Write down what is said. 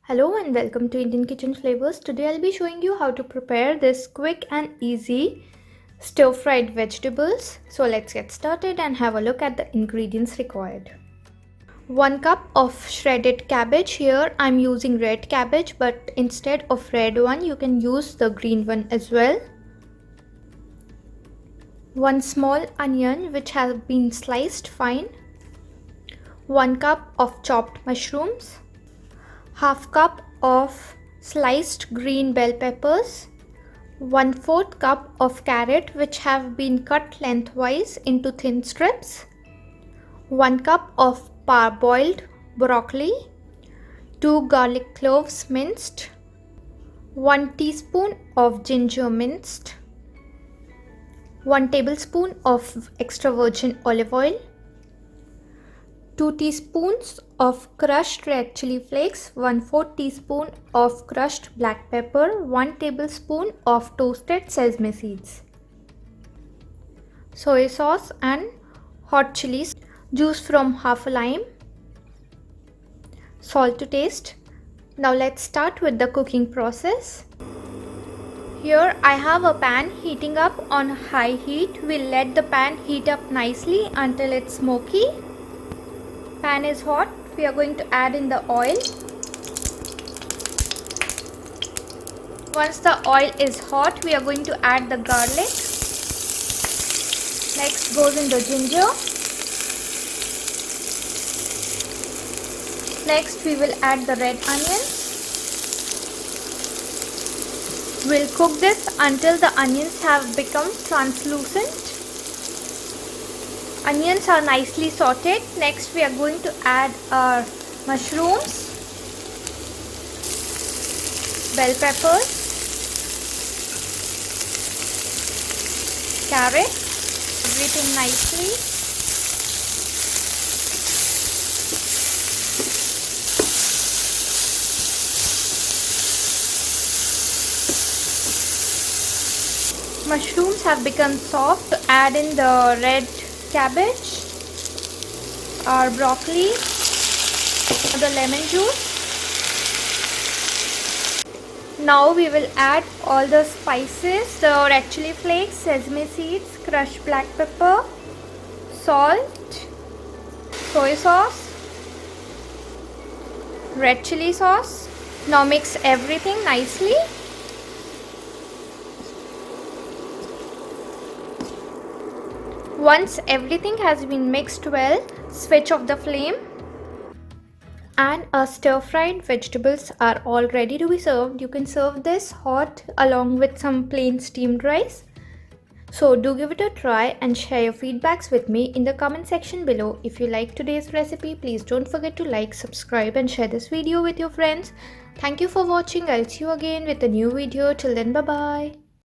Hello and welcome to Indian Kitchen Flavors. Today I'll be showing you how to prepare this quick and easy stir-fried vegetables. So let's get started and have a look at the ingredients required. 1 cup of shredded cabbage. Here I'm using red cabbage, but instead of red one you can use the green one as well. 1 small onion which has been sliced fine. 1 cup of chopped mushrooms. Half cup of sliced green bell peppers, 1/4 cup of carrot which have been cut lengthwise into thin strips, 1 cup of parboiled broccoli, 2 garlic cloves minced, 1 teaspoon of ginger minced, 1 tablespoon of extra virgin olive oil, 2 teaspoons of crushed red chili flakes, 1/4 teaspoon of crushed black pepper, 1 tablespoon of toasted sesame seeds, soy sauce and hot chilies, juice from half a lime, salt to taste. Now let's start with the cooking process. Here I have a pan heating up on high heat. We'll let the pan heat up nicely until it's smoky. Pan is hot. We are going to add in the oil. Once the oil is hot, we are going to add the garlic. Next goes in the ginger. Next we will add the red onions. We'll cook this until the onions have become translucent. Onions are nicely sauteed. Next we are going to add our mushrooms, bell peppers, carrots, everything nicely. Mushrooms have become soft. Add in the red cabbage, our broccoli, the lemon juice. Now we will add all the spices, the red chili flakes, sesame seeds, crushed black pepper, salt, soy sauce, red chili sauce. Now mix everything nicely. Once everything has been mixed well, switch off the flame. And our stir-fried vegetables are all ready to be served. You can serve this hot along with some plain steamed rice. So do give it a try and share your feedbacks with me in the comment section below. If you like today's recipe, please don't forget to like, subscribe and share this video with your friends. Thank you for watching. I'll see you again with a new video. Till then, bye bye.